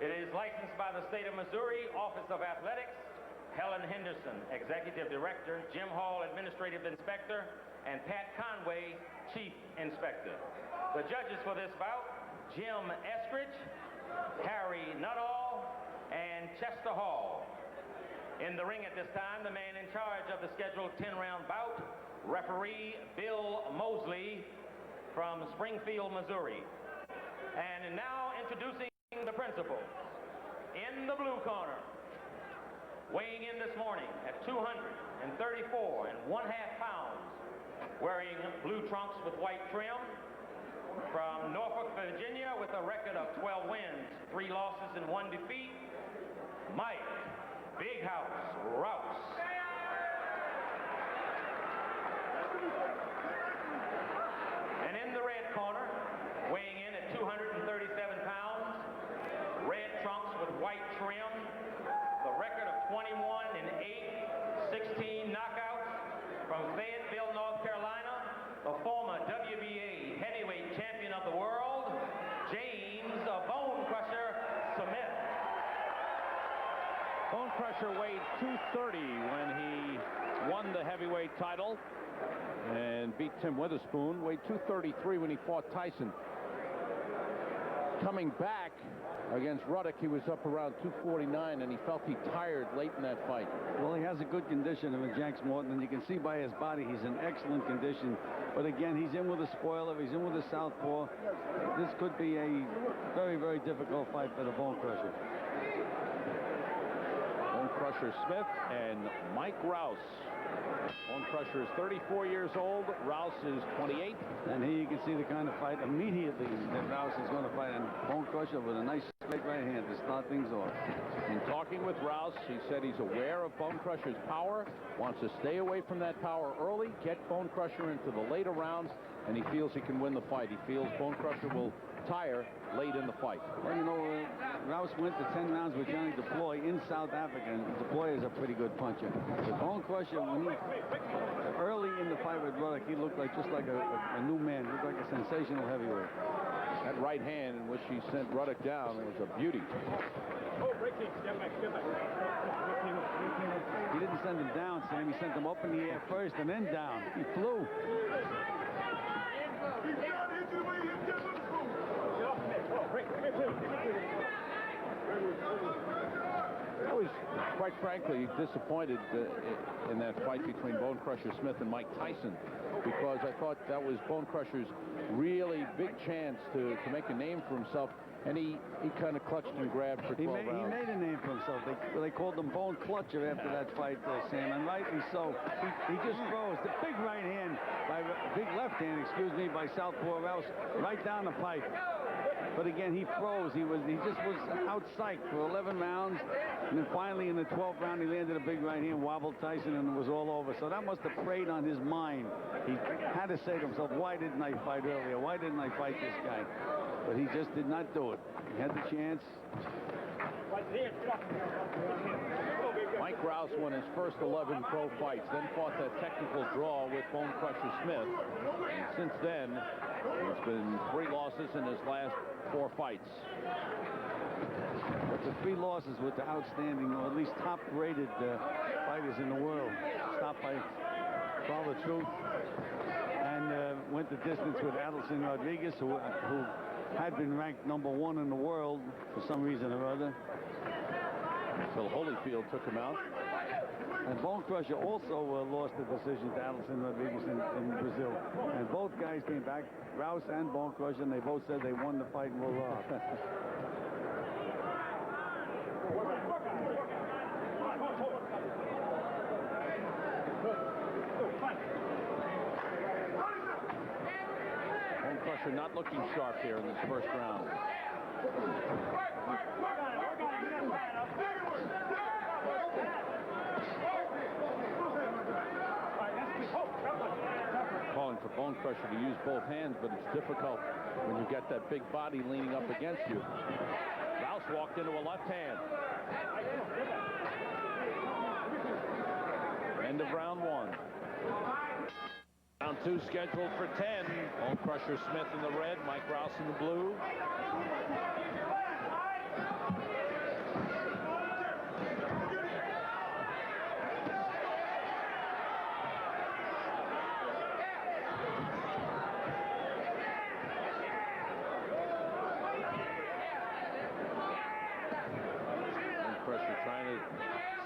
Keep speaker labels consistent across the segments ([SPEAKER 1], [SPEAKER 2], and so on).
[SPEAKER 1] It is licensed by the State of Missouri, Office of Athletics, Helen Henderson, Executive Director, Jim Hall, Administrative Inspector, and Pat Conway, Chief Inspector. The judges for this bout, Jim Eskridge, Harry Nuttall, and Chester Hall. In the ring at this time, the man in charge of the scheduled 10-round bout, referee Bill Mosley from Springfield, Missouri. And now introducing the principals. In the blue corner, weighing in this morning at 234 1/2 pounds, wearing blue trunks with white trim, from Norfolk, Virginia, with a record of 12 wins, 3 losses, and 1 defeat, Mike Big House Rouse. And in the red corner, weighing in at 237 pounds, red trunks with white trim, the record of 21-8, 16 knockouts, from Fayetteville, North Carolina, the former WBA heavyweight champion of the world, James Bonecrusher Smith.
[SPEAKER 2] Bonecrusher weighed 230 when he won the heavyweight title and beat Tim Witherspoon. Weighed 233 when he fought Tyson. Coming back against Ruddock, he was up around 249, and he felt he tired late in that fight.
[SPEAKER 3] Well, he has a good condition of Jax Morton, and you can see by his body he's in excellent condition. But again, he's in with a spoiler. He's in with a southpaw. This could be a very, very difficult fight for the Bonecrusher.
[SPEAKER 2] Bonecrusher Smith and Mike Rouse. Bonecrusher is 34 years old. Rouse is 28.
[SPEAKER 3] And here you can see the kind of fight immediately that Rouse is going to fight. And Bonecrusher with a nice straight right hand to start things off.
[SPEAKER 2] In talking with Rouse, he said he's aware of Bonecrusher's power, wants to stay away from that power early, get Bonecrusher into the later rounds, and he feels he can win the fight. He feels Bonecrusher will tire late in the fight.
[SPEAKER 3] Well, you know, Rouse went to 10 rounds with Johnny Deploy in South Africa, and Deploy is a pretty good puncher. But Bonecrusher, early in the fight with Ruddock, he looked like just like a new man. He looked like a sensational heavyweight.
[SPEAKER 2] That right hand in which he sent Ruddock down was a beauty.
[SPEAKER 3] He didn't send him down, Sam. He sent him up in the air first and then down. He flew.
[SPEAKER 2] I was, quite frankly, disappointed in that fight between Bonecrusher Smith and Mike Tyson, because I thought that was Bonecrusher's really big chance to make a name for himself, and he kind of clutched and grabbed for 12 rounds.
[SPEAKER 3] He made a name for himself. They called him Bone Clutcher after that fight, Sam, and rightly so. He just throws the big right hand, big left hand, excuse me, by Southpaw Rouse right down the pipe. But again, he froze. He just was out-psyched for 11 rounds. And then finally in the 12th round, he landed a big right hand, wobbled Tyson, and it was all over. So that must have preyed on his mind. He had to say to himself, why didn't I fight earlier? Why didn't I fight this guy? But he just did not do it. He had the chance.
[SPEAKER 2] Mike Rouse won his first 11 pro fights, then fought that technical draw with Bonecrusher Smith. And since then, it's been 3 losses in his last 4 fights.
[SPEAKER 3] But the 3 losses with the outstanding, or at least top-rated fighters in the world. Stopped by Father Truth, and went the distance with Adelson Rodriguez, who had been ranked #1 in the world for some reason or other.
[SPEAKER 2] Phil Holyfield took him out.
[SPEAKER 3] And Bonecrusher also lost the decision to Adelson Rodriguez in Brazil. And both guys came back, Rouse and Bonecrusher, and they both said they won the fight and were wrong.
[SPEAKER 2] Bonecrusher not looking sharp here in this first round. Calling for Bonecrusher to use both hands, but it's difficult when you get that big body leaning up against you. Rouse walked into a left hand. End of round 1. Round 2 scheduled for 10. Bonecrusher Smith in the red, Mike Rouse in the blue.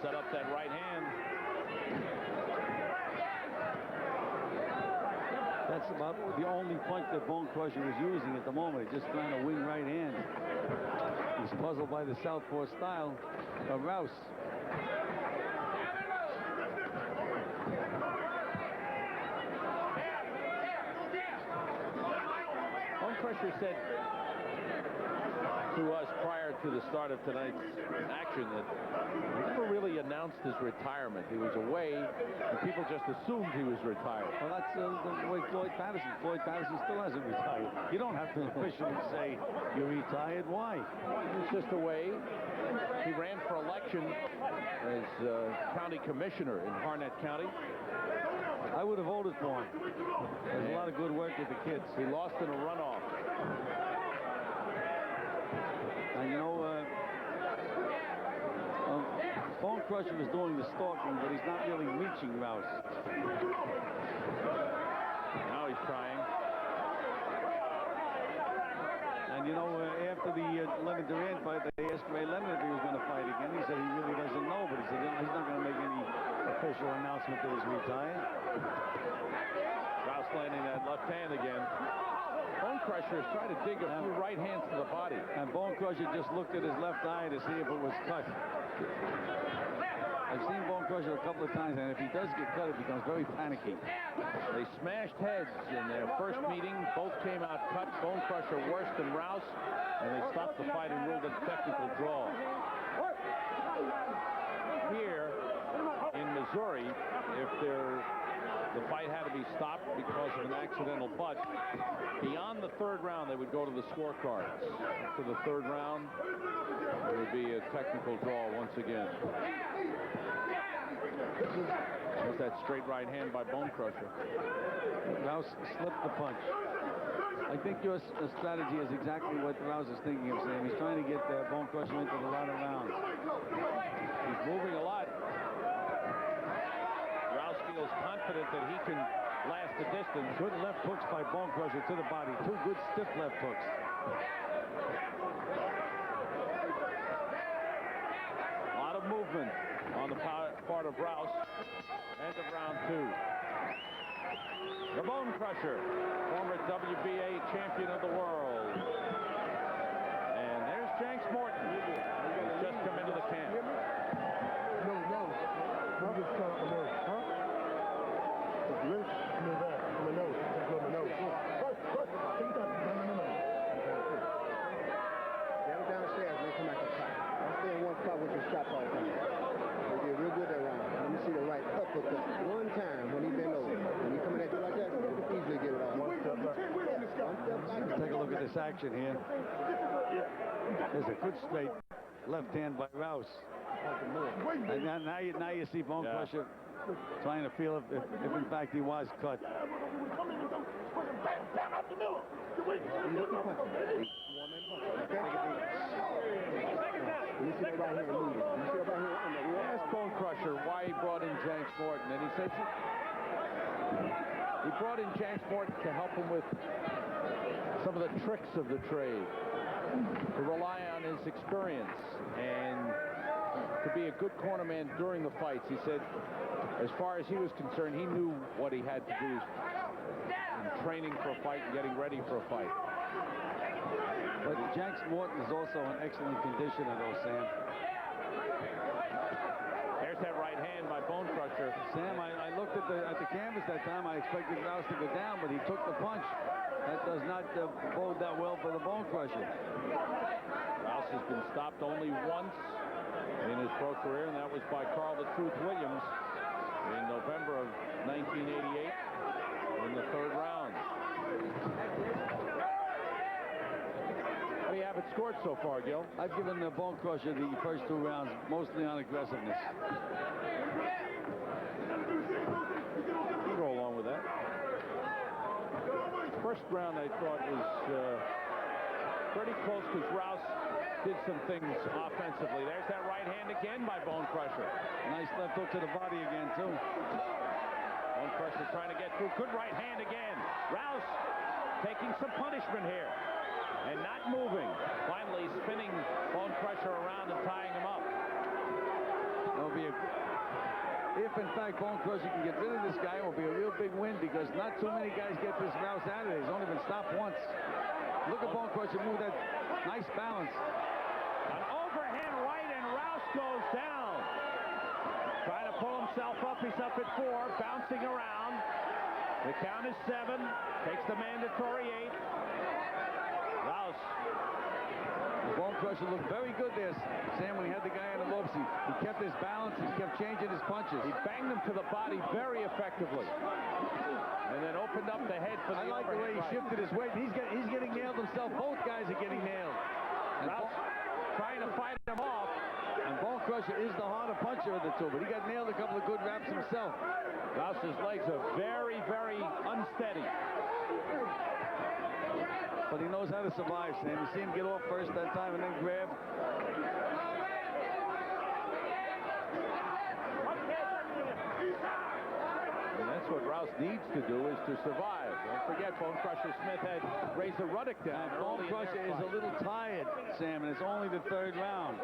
[SPEAKER 2] Set up that right hand.
[SPEAKER 3] That's about the only punch that Bonecrusher is using at the moment. Just trying to wing right hand. He's puzzled by the southpaw style of Rouse.
[SPEAKER 2] Bonecrusher said to us prior to the start of tonight's action that he never really announced his retirement. He was away, and people just assumed he was retired.
[SPEAKER 3] Well, that's the way Floyd Patterson. Floyd Patterson still hasn't retired. You don't have to officially say you're retired. Why?
[SPEAKER 2] It's just a way. He ran for election as county commissioner in Harnett County.
[SPEAKER 3] I would have voted for him. There's a lot of good work with the kids.
[SPEAKER 2] He lost in a runoff.
[SPEAKER 3] And you know, Bonecrusher is doing the stalking, but he's not really reaching Rouse.
[SPEAKER 2] Now he's trying.
[SPEAKER 3] And you know, after the Leonard Durant fight, they asked Ray Leonard if he was going to fight again. He said he really doesn't know, but he said he's not going to make any official announcement that he's retired.
[SPEAKER 2] Rouse landing that left hand again. Bonecrusher is trying to dig a few right hands to the body.
[SPEAKER 3] And Bonecrusher just looked at his left eye to see if it was cut. I've seen Bonecrusher a couple of times, and if he does get cut, it becomes very panicky.
[SPEAKER 2] They smashed heads in their first meeting. Both came out cut. Bonecrusher worse than Rouse, and they stopped the fight and ruled it a technical draw. Here in Missouri, if the fight had to be stopped because of an accidental butt, beyond the third round, they would go to the scorecards. To the third round, it would be a technical draw once again. There's that straight right hand by Bonecrusher.
[SPEAKER 3] Rouse slipped the punch. I think your strategy is exactly what Rouse is thinking of, Sam. He's trying to get Bonecrusher into the latter rounds.
[SPEAKER 2] He's moving a lot. Rouse feels confident that he can last the distance.
[SPEAKER 3] Good left hooks by Bonecrusher to the body. Two good stiff left hooks.
[SPEAKER 2] A lot of movement on the part of Rouse. End of round two. The Bonecrusher, former WBA champion of the world. And there's Jenks Morton. He's just come into the camp.
[SPEAKER 4] No. I'm just trying to know. Huh? Really? Move that. My nose. Just my nose. Take that. No.
[SPEAKER 5] Get him downstairs and then come back to the top. Don't stay in one spot with your shot all the time. You did real good that round. Let me see the right uppercut one time when he bent over. When he coming at you like that, you can easily get it off.
[SPEAKER 4] One step back.
[SPEAKER 3] Let's take a look at this action here. There's a good straight left hand by Rouse. And now you see Bonecrusher trying to feel if in fact he was cut.
[SPEAKER 2] Asked Bonecrusher why he brought in Jenks Morton, and he says he brought in Jenks Morton to help him with some of the tricks of the trade, to rely on his experience, and to be a good corner man during the fights. He said, as far as he was concerned, he knew what he had to do in training for a fight and getting ready for a fight.
[SPEAKER 3] But Jenks Morton is also an excellent conditioner, though, Sam.
[SPEAKER 2] There's that right hand by Bonecrusher.
[SPEAKER 3] Sam, I looked at the canvas that time. I expected Rouse to go down, but he took the punch. That does not bode that well for the Bonecrusher.
[SPEAKER 2] Rouse has been stopped only once in his pro career, and that was by Carl the Truth Williams in November of 1988 in the third round. How do you have it scored so far, Gil?
[SPEAKER 3] I've given the Bonecrusher the first two rounds mostly on aggressiveness.
[SPEAKER 2] You go along with that. First round I thought was pretty close because Rouse did some things offensively. There's that right hand again by Bonecrusher.
[SPEAKER 3] Nice left hook to the body again, too.
[SPEAKER 2] Bonecrusher trying to get through. Good right hand again. Rouse taking some punishment here and not moving. Finally spinning Bonecrusher around and tying him up.
[SPEAKER 3] if in fact Bonecrusher can get rid of this guy, it will be a real big win because not too many guys get this Rouse out of there. He's only been stopped once. Look at Bonecrusher move that nice balance.
[SPEAKER 2] An overhand right, and Rouse goes down. Trying to pull himself up. He's up at 4, bouncing around. The count is 7. Takes the mandatory 8. Rouse.
[SPEAKER 3] Bonecrusher looked very good there, Sam, when he had the guy on the ropes. He kept his balance. He kept changing his punches.
[SPEAKER 2] He banged him to the body very effectively. And then opened up the head for the
[SPEAKER 3] I like the way he shifted his weight. He's getting nailed himself. Both guys are getting nailed. And
[SPEAKER 2] Rouse trying to fight him off.
[SPEAKER 3] And Bonecrusher is the harder puncher of the two, but he got nailed a couple of good wraps himself.
[SPEAKER 2] Rouse's legs are very, very unsteady.
[SPEAKER 3] But he knows how to survive, Sam. You see him get off first that time and then grab.
[SPEAKER 2] And that's what Rouse needs to do, is to survive. Don't forget, Bonecrusher Smith had Razor Ruddock down.
[SPEAKER 3] Bonecrusher is a little tired, Sam, and it's only the 3rd round.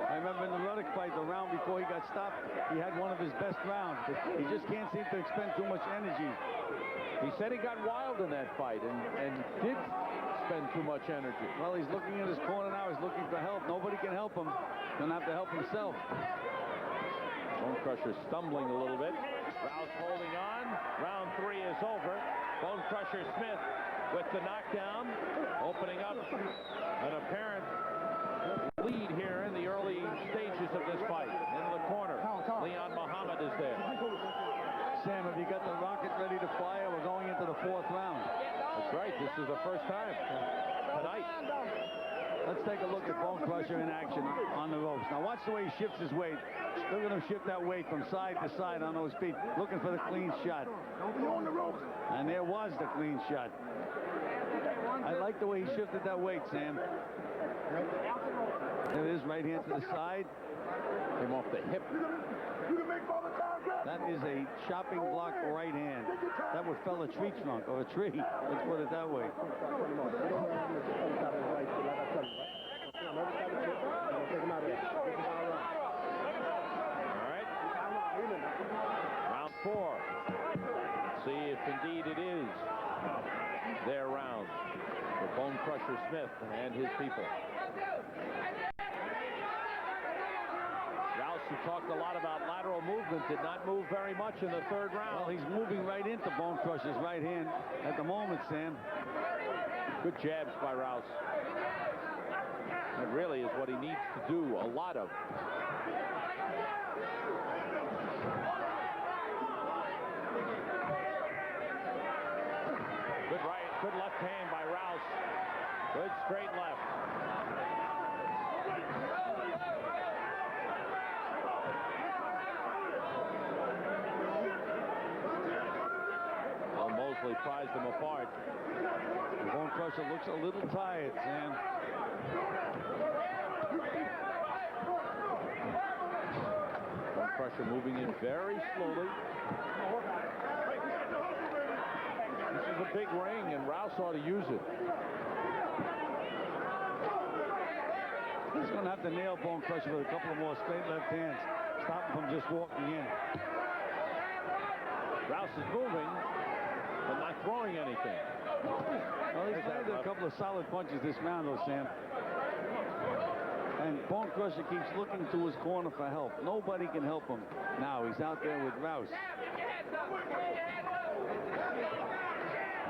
[SPEAKER 3] I remember in the Ruddock fight, the round before he got stopped, he had one of his best rounds. He just can't seem to expend too much energy.
[SPEAKER 2] He said he got wild in that fight and did spend too much energy.
[SPEAKER 3] Well, he's looking at his corner now. He's looking for help. Nobody can help him. He'll have to help himself.
[SPEAKER 2] Bonecrusher stumbling a little bit. Rouse holding on. Round 3 is over. Bonecrusher Smith with the knockdown, opening up an apparent lead here in the early stages of this fight. Into the corner, Leon Muhammad is there.
[SPEAKER 3] Sam, have you got the rocket ready to fire? We're going into the 4th round.
[SPEAKER 2] That's right. This is the first time tonight.
[SPEAKER 3] Let's take a look at Bonecrusher in action on the ropes. Now watch the way he shifts his weight. Look at him shift that weight from side to side on those feet, looking for the clean shot. And there was the clean shot. I like the way he shifted that weight, Sam. There it is, right hand to the side.
[SPEAKER 2] Came off the hip.
[SPEAKER 3] That is a chopping block right hand. That would fell a tree trunk or a tree. Let's put it that way.
[SPEAKER 2] All right. Round 4. See if indeed it is their round for Bonecrusher Smith and his people. Rouse, who talked a lot about lateral movement, did not move very much in the 3rd round.
[SPEAKER 3] Well, he's moving right into Bonecrusher's right hand at the moment, Sam.
[SPEAKER 2] Good jabs by Rouse. That really is what he needs to do a lot of. Good right, good left hand by Rouse. Good straight left. Well, Mosley prized him apart.
[SPEAKER 3] Bonecrusher looks a little tired, Sam.
[SPEAKER 2] Bonecrusher moving in very slowly. This is a big ring, and Rouse ought to use it.
[SPEAKER 3] He's going to have to nail Bonecrusher with a couple of more straight left hands. Stop him from just walking in.
[SPEAKER 2] Rouse is moving, but not throwing anything.
[SPEAKER 3] Well, he's landed a couple of solid punches this round, though, Sam. And Bonecrusher keeps looking to his corner for help. Nobody can help him. Now he's out there with Rouse.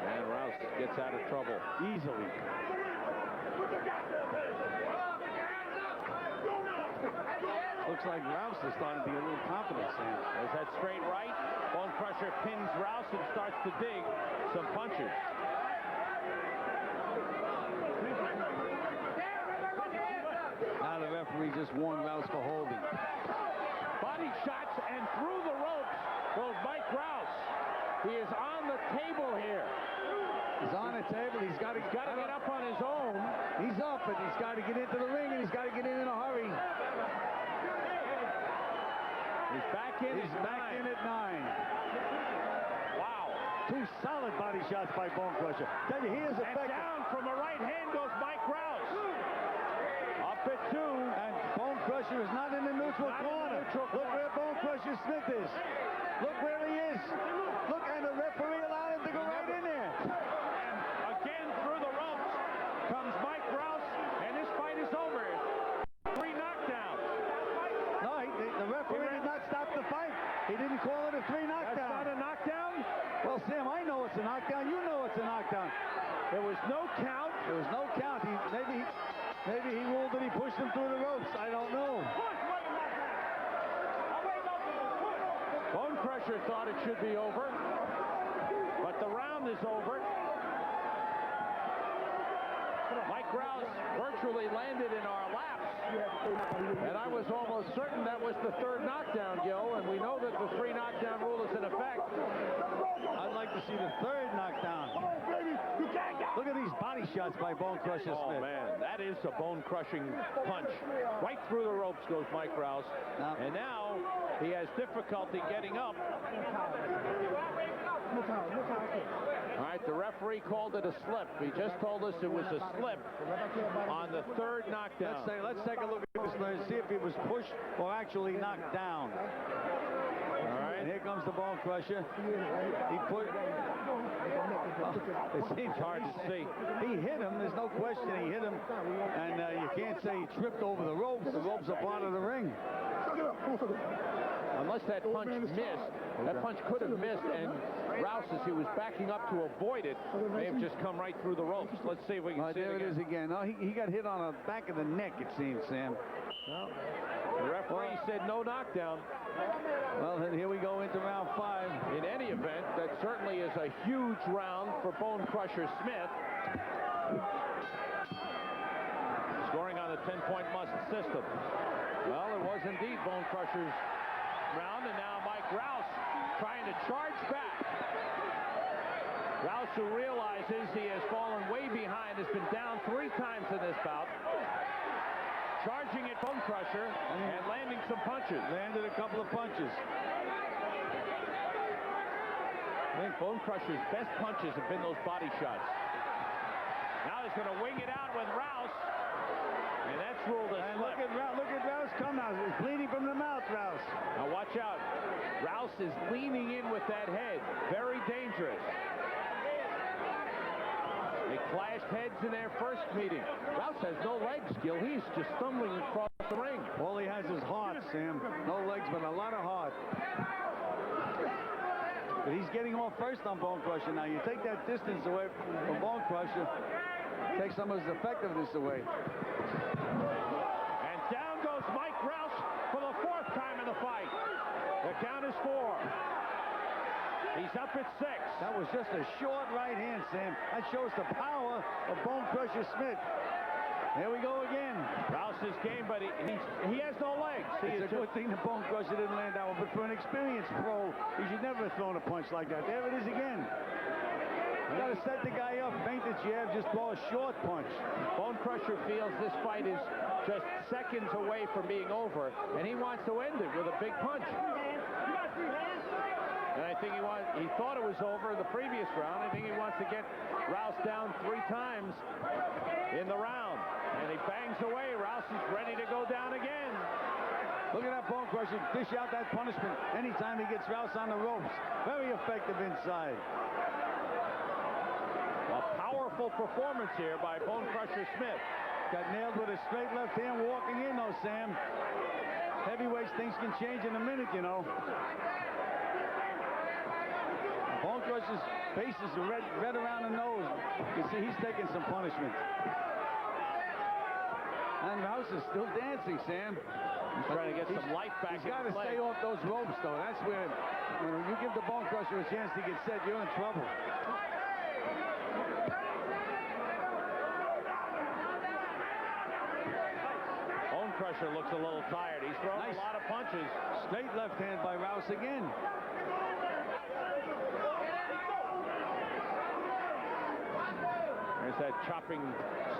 [SPEAKER 2] And Rouse gets out of trouble
[SPEAKER 3] Easily. Looks like Rouse is starting to be a little confident, Sam.
[SPEAKER 2] There's that straight right. Bonecrusher pins Rouse and starts to dig some punches.
[SPEAKER 3] Now the referee just warned Rouse for holding.
[SPEAKER 2] Body shots, and through the ropes goes Mike Rouse. He is on the table here.
[SPEAKER 3] He's on the table. He's got to
[SPEAKER 2] Get up on his own.
[SPEAKER 3] He's up, but he's got to get into the ring, and he's got to get in a hurry.
[SPEAKER 2] He's back in.
[SPEAKER 3] He's back in at 9.
[SPEAKER 2] Wow.
[SPEAKER 3] 2 solid body shots by Bonecrusher. Tell you, he is
[SPEAKER 2] And
[SPEAKER 3] effective.
[SPEAKER 2] down from a right hand goes Mike Rouse. Up at 2.
[SPEAKER 3] And Bonecrusher is not in the neutral corner. Look where Bonecrusher Smith is. Look where he is. Look, and the referee allowed him to go right in there.
[SPEAKER 2] And again through the ropes comes Mike Rouse, and this fight is over. 3 knockdowns.
[SPEAKER 3] No, the referee did not stop the fight. He didn't call it a 3 knockdown.
[SPEAKER 2] That's not a knockdown?
[SPEAKER 3] Well, Sam, I know it's a knockdown. You know it's a knockdown.
[SPEAKER 2] There was no count.
[SPEAKER 3] There was no count. Maybe he ruled that he pushed him through the ropes. I don't know.
[SPEAKER 2] Bonecrusher thought it should be over, but the round is over. Mike Rouse virtually landed in our laps, and I was almost certain that was the 3rd knockdown, Gil, and we know that the 3 knockdown rule is in effect.
[SPEAKER 3] I'd like to see the 3rd knockdown. Look at these body shots by Bonecrusher Smith.
[SPEAKER 2] Oh, man, that is a bone-crushing punch. Right through the ropes goes Mike Rouse, and now he has difficulty getting up. All right, the referee called it a slip. He just told us it was a slip on the 3rd knockdown.
[SPEAKER 3] Let's take a look at this and see if he was pushed or actually knocked down.
[SPEAKER 2] All right.
[SPEAKER 3] And here comes the Bonecrusher. He put... it seems
[SPEAKER 2] hard to see.
[SPEAKER 3] He hit him. There's no question he hit him. And you can't say he tripped over the ropes. The ropes are part of the ring.
[SPEAKER 2] Unless that punch missed, that punch could have missed, and Rouse, as he was backing up to avoid it, may have just come right through the ropes. Let's see if we can see
[SPEAKER 3] there
[SPEAKER 2] it
[SPEAKER 3] is again. No, he got hit on the back of the neck, it seems, Sam.
[SPEAKER 2] Well, the referee said no knockdown.
[SPEAKER 3] Well, then here we go into round 5.
[SPEAKER 2] In any event, that certainly is a huge round for Bonecrusher Smith. Scoring on the 10-point must system. Well, it was indeed Bonecrusher's round, and now Mike Rouse trying to charge back. Rouse, who realizes he has fallen way behind, has been down 3 times in this bout. Charging at Bonecrusher and landing some punches.
[SPEAKER 3] Landed a couple of punches.
[SPEAKER 2] I think Bonecrusher's best punches have been those body shots. Now he's going to wing it out with Rouse, and that's ruled a slip.
[SPEAKER 3] Look at Rouse come now. He's bleeding from the mouth, Rouse.
[SPEAKER 2] Now watch out. Rouse is leaning in with that head. Very dangerous. They clashed heads in their first meeting. Rouse has no legs, Gil. He's just stumbling across the ring.
[SPEAKER 3] All he has is heart, Sam. No legs, but a lot of heart. But he's getting off first on Bonecrusher now. You take that distance away from Bonecrusher, take some of his effectiveness away.
[SPEAKER 2] And down goes Mike Rouse for the 4th time in the fight. The count is 4. He's up at 6.
[SPEAKER 3] That was just a short right hand, Sam. That shows the power of Bonecrusher Smith. Here we go again.
[SPEAKER 2] Rouse's game, but he has no legs.
[SPEAKER 3] It's a good thing the Bonecrusher didn't land that one, but for an experienced pro, he should never have thrown a punch like that. There it is again. You got to set the guy up, feint the jab, just throw a short punch.
[SPEAKER 2] Bonecrusher feels this fight is just seconds away from being over, and he wants to end it with a big punch. And I think he thought it was over in the previous round. I think he wants to get Rouse down 3 times in the round. And he bangs away. Rouse is ready to go down again.
[SPEAKER 3] Look at that Bonecrusher dish out that punishment anytime he gets Rouse on the ropes. Very effective inside.
[SPEAKER 2] A powerful performance here by Bonecrusher Smith.
[SPEAKER 3] Got nailed with a straight left hand walking in, though, Sam. Heavyweights, things can change in a minute, you know. Bonecrusher's face is red around the nose. You see, he's taking some punishment. And Rouse is still dancing, Sam.
[SPEAKER 2] He's trying to get some life back.
[SPEAKER 3] He's got to stay off those ropes, though. That's where, when you give the Bonecrusher a chance to get set, you're in trouble.
[SPEAKER 2] Bonecrusher looks a little tired. He's thrown a lot of punches.
[SPEAKER 3] Straight left hand by Rouse again.
[SPEAKER 2] There's that chopping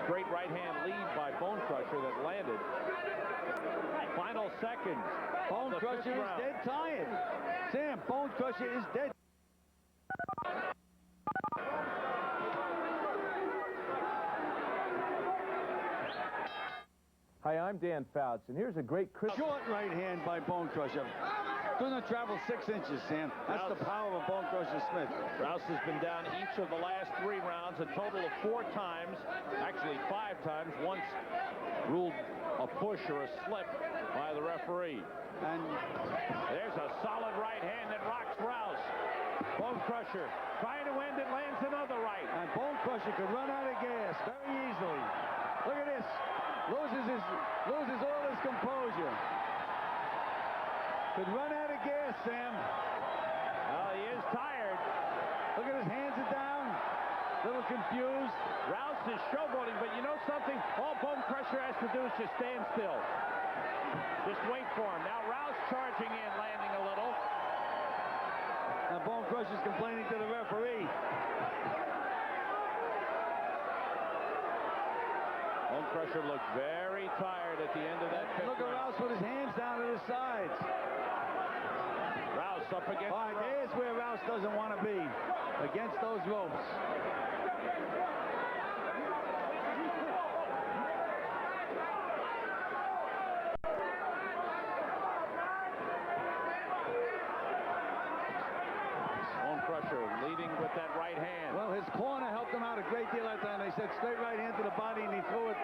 [SPEAKER 2] straight right hand lead by Bonecrusher that landed. Final seconds.
[SPEAKER 3] Bonecrusher is dead tired. Sam, Bonecrusher is dead.
[SPEAKER 6] Hi, I'm Dan Fouts, and here's a great
[SPEAKER 3] Short right hand by Bonecrusher. Doesn't travel 6 inches, Sam. That's the power of Bonecrusher Smith.
[SPEAKER 2] Rouse has been down each of the last 3 rounds, a total of 4 times, actually 5 times, once ruled a push or a slip by the referee.
[SPEAKER 3] And
[SPEAKER 2] There's a solid right hand that rocks Rouse. Bonecrusher trying to end it, lands another right.
[SPEAKER 3] And Bonecrusher could run out of gas very easily. Look at this. Loses all his composure. Could run out of gas, Sam.
[SPEAKER 2] Well, he is tired.
[SPEAKER 3] Look at his hands are down. Little confused.
[SPEAKER 2] Rouse is showboating, but you know something? All Bonecrusher has to do is just stand still. Just wait for him. Now Rouse charging in, landing a little.
[SPEAKER 3] And Bonecrusher's complaining to the referee.
[SPEAKER 2] Bonecrusher looked very tired at the end of that fifth
[SPEAKER 3] Look at
[SPEAKER 2] round.
[SPEAKER 3] Rouse with his hands down at his sides.
[SPEAKER 2] Rouse up against
[SPEAKER 3] All right,
[SPEAKER 2] the ropes.
[SPEAKER 3] there's where Rouse doesn't want to be. Against those ropes.
[SPEAKER 2] Bonecrusher leading with that right hand.
[SPEAKER 3] Well, his corner helped him out a great deal that time. They said straight right hand to the body, and he threw it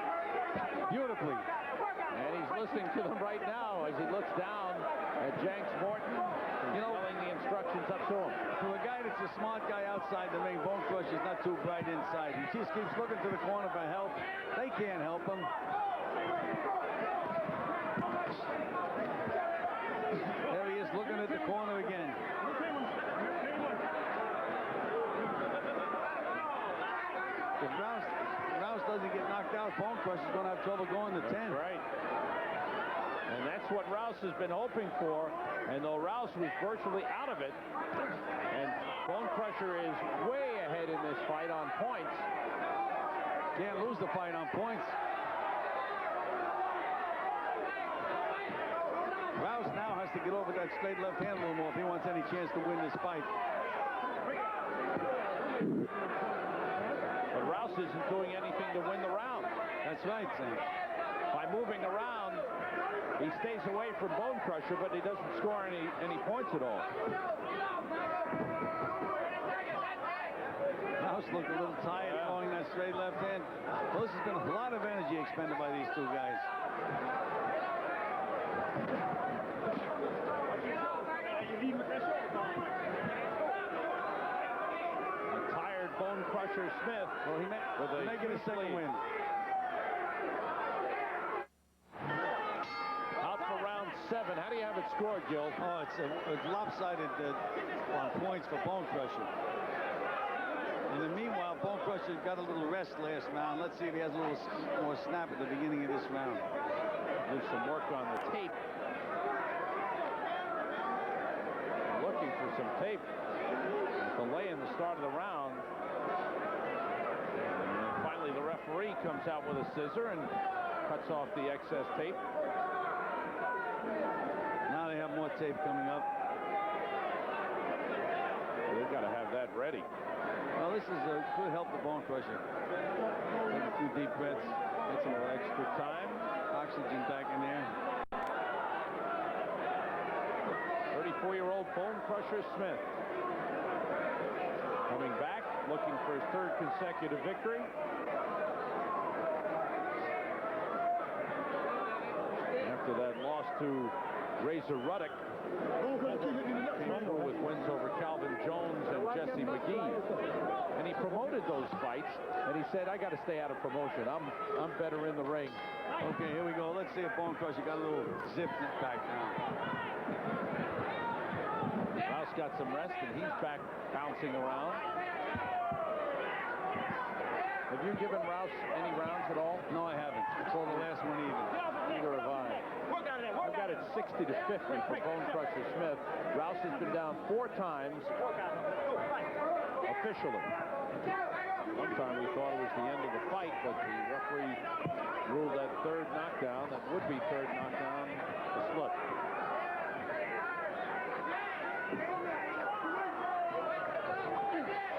[SPEAKER 3] beautifully.
[SPEAKER 2] And he's listening to them right now as he looks down at Jenks Morton, yelling the instructions up to him.
[SPEAKER 3] To a guy that's a smart guy outside the ring, Bonecrusher's not too bright inside. He just keeps looking to the corner for help. They can't help him. There he is looking at the corner again. If Rouse doesn't get knocked out, Bonecrusher's going to have trouble going to 10.
[SPEAKER 2] That's right. And that's what Rouse has been hoping for. And though Rouse was virtually out of it, and Bonecrusher is way ahead in this fight on points.
[SPEAKER 3] Can't lose the fight on points. Rouse now has to get over that straight left hand a little more if he wants any chance to win this fight.
[SPEAKER 2] But Rouse isn't doing anything to win the round.
[SPEAKER 3] That's right, Sam.
[SPEAKER 2] By moving around, he stays away from Bonecrusher, but he doesn't score any points at all.
[SPEAKER 3] Rouse looked a little tired throwing that straight left hand. Well, this has been a lot of energy expended by these two guys.
[SPEAKER 2] A tired Bonecrusher Smith.
[SPEAKER 3] Well, he may get a second win.
[SPEAKER 2] Out for round 7. How do you have it scored, Gil?
[SPEAKER 3] Oh, it's lopsided on points for Bonecrusher. And then meanwhile, Bonecrusher got a little rest last round. Let's see if he has a little more snap at the beginning of this round.
[SPEAKER 2] Do some work on the tape. Looking for some tape. Delay in the start of the round. And then finally, the referee comes out with a scissor and cuts off the excess tape.
[SPEAKER 3] Now they have more tape coming up.
[SPEAKER 2] They've got to have that ready.
[SPEAKER 3] Well, this is a good help for Bonecrusher. Take a few deep breaths.
[SPEAKER 2] Get some more extra time.
[SPEAKER 3] Oxygen back in there.
[SPEAKER 2] 34-year-old Bonecrusher Smith. Coming back, looking for his 3rd consecutive victory. After that loss to Razor Ruddock, came over with wins over Calvin Jones and Jesse McGee. And he promoted those fights, and he said, I got to stay out of promotion. I'm better in the ring.
[SPEAKER 3] Okay, here we go. Let's see if Bonecrusher got a little zip back now.
[SPEAKER 2] Rouse got some rest, and he's back bouncing around. Have you given Rouse any rounds at all?
[SPEAKER 3] No, I haven't. I called the last one even.
[SPEAKER 2] Neither have I. I've got it 60 to 50 for Bonecrusher Smith. Rouse has been down 4 times officially. One time we thought it was the end of the fight, but the referee ruled that 3rd knockdown, that would-be 3rd knockdown, a slip.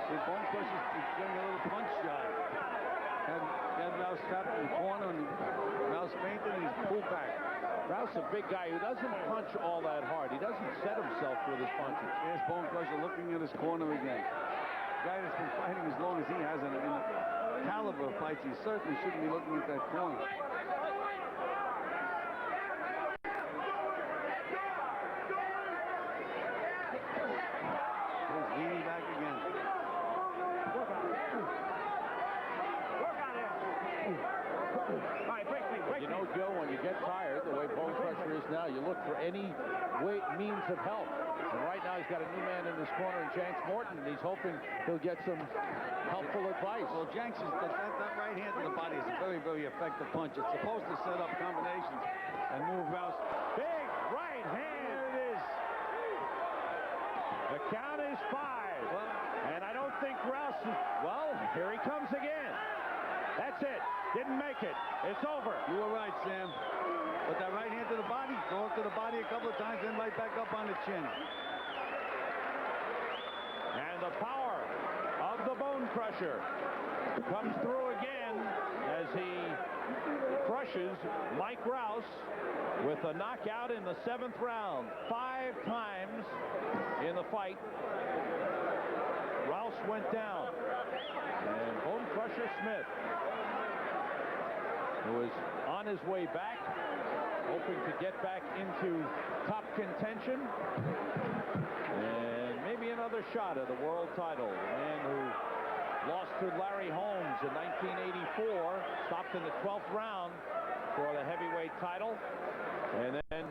[SPEAKER 3] See, Bonecrusher's getting a little punch shot. Had Rouse trapped in the corner, and Rouse fainted, and he's
[SPEAKER 2] a big guy who doesn't punch all that hard. He doesn't set himself with his punches.
[SPEAKER 3] There's Bonecrusher looking at his corner again. Guy that's been fighting as long as he has in the caliber of fights, he certainly shouldn't be looking at that corner. He's leaning back again.
[SPEAKER 2] You know, Joe, when you get tired, the way Bonecrusher is now, you look for any means of help. And right now he's got a new man in his corner, in Jenks Morton, and he's hoping he'll get some helpful advice.
[SPEAKER 3] Well, Jenks, that right hand to the body is a very, very effective punch. It's supposed to set up combinations and move Rouse.
[SPEAKER 2] Big right hand. There it is. The count is 5. And I don't think Rouse is... Well, here he comes again. That's it. Didn't make it. It's over.
[SPEAKER 3] You were right, Sam. But that right hand to the body, throw it to the body a couple of times, then right back up on the chin.
[SPEAKER 2] And the power of the Bonecrusher comes through again as he crushes Mike Rouse with a knockout in the 7th round. 5 times in the fight, Rouse went down. And Bonecrusher Smith, who was on his way back, hoping to get back into top contention, and maybe another shot at the world title. The man who lost to Larry Holmes in 1984, stopped in the 12th round for the heavyweight title, and then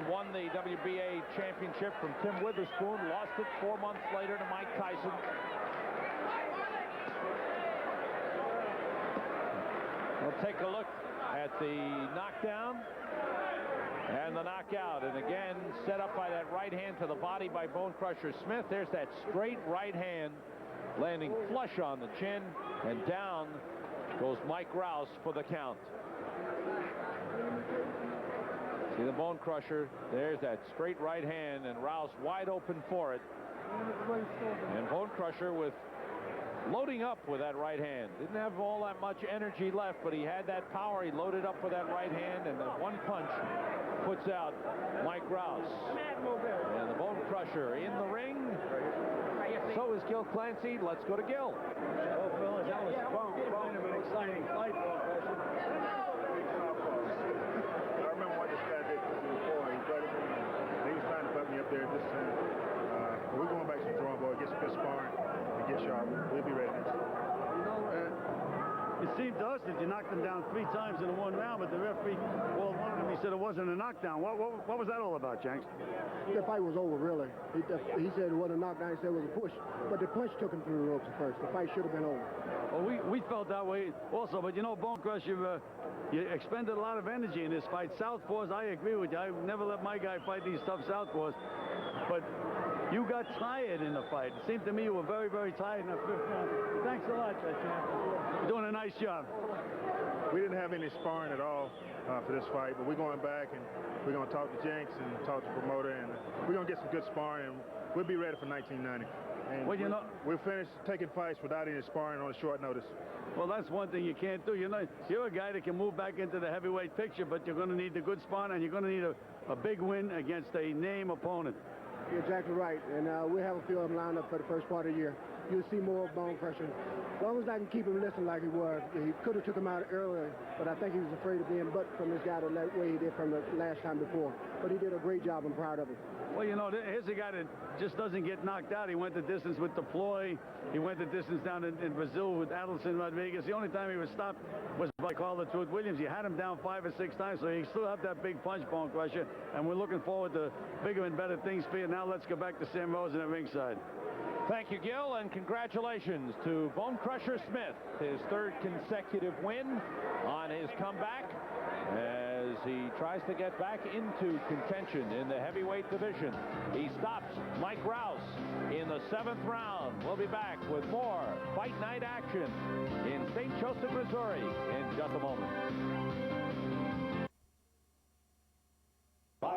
[SPEAKER 2] won the WBA championship from Tim Witherspoon, lost it 4 months later to Mike Tyson. We'll take a look at the knockdown and the knockout. And again, set up by that right hand to the body by Bonecrusher Smith. There's that straight right hand landing flush on the chin, and down goes Mike Rouse for the count. See the Bonecrusher, there's that straight right hand, and Rouse wide open for it. And Bonecrusher with loading up with that right hand. Didn't have all that much energy left, but he had that power. He loaded up with that right hand, and the one punch puts out Mike Rouse. And the Bonecrusher in the ring. So is Gil Clancy. Let's go to Gil.
[SPEAKER 3] Well, fellas, that was kind of an exciting fight, Bonecrusher.
[SPEAKER 4] I remember what this guy did before. He was trying to put me up there this time. We're going back to the drawing board, get some good sparring, and get sharp. We'll be ready next time.
[SPEAKER 3] You know, it seemed to us that you knocked him down 3 times in one round, but the referee called one of them. He said it wasn't a knockdown. What was that all about, Jenks?
[SPEAKER 5] The fight was over, really. He said it wasn't a knockdown. He said it was a push. But the punch took him through the ropes at first. The fight should have been over.
[SPEAKER 3] Well, we felt that way also. But, you know, Bonecrusher, you expended a lot of energy in this fight. Southpaws, I agree with you. I never let my guy fight these tough southpaws. But you got tired in the fight. It seemed to me you were very, very tired in the 5th round. Thanks a lot, champ. You're doing a nice job.
[SPEAKER 4] We didn't have any sparring at all for this fight, but we're going back and we're going to talk to Jenks and talk to the promoter, and we're going to get some good sparring, and we'll be ready for 1990. And
[SPEAKER 3] well, you know,
[SPEAKER 4] we'll finish taking fights without any sparring on short notice.
[SPEAKER 3] Well, that's one thing you can't do. You're a guy that can move back into the heavyweight picture, but you're going to need the good sparring, and you're going to need a big win against a name opponent.
[SPEAKER 5] You're exactly right. And we'll have a few of them lined up for the first part of the year. You'll see more of Bonecrusher. As long as I can keep him listening like he was. He could have took him out earlier, but I think he was afraid of being butt from this guy the way he did from the last time before. But he did a great job. I'm proud of him.
[SPEAKER 3] Well, you know, here's a guy that just doesn't get knocked out. He went the distance with Deploy. He went the distance down in Brazil with Adelson Rodriguez. The only time he was stopped was by Carl Truth Williams. He had him down 5 or 6 times, so he still have that big punch, Bonecrusher. And we're looking forward to bigger and better things for you. Now let's go back to Sam Rosen at ringside.
[SPEAKER 2] Thank you, Gil, and congratulations to Bonecrusher Smith, his 3rd consecutive win on his comeback as he tries to get back into contention in the heavyweight division. He stops Mike Rouse in the 7th round. We'll be back with more Fight Night action in St. Joseph, Missouri in just a moment.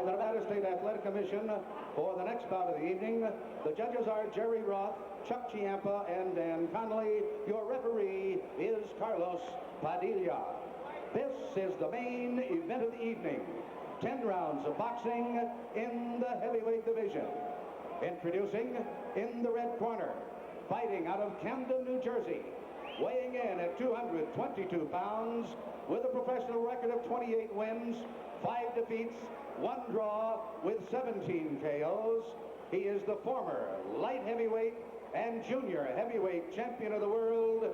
[SPEAKER 7] by the Nevada State Athletic Commission for the next bout of the evening. The judges are Jerry Roth, Chuck Chiampa, and Dan Connolly. Your referee is Carlos Padilla. This is the main event of the evening. 10 rounds of boxing in the heavyweight division. Introducing in the red corner, fighting out of Camden, New Jersey, weighing in at 222 pounds with a professional record of 28 wins, 5 defeats, 1 draw with 17 KOs. He is the former light heavyweight and junior heavyweight champion of the world,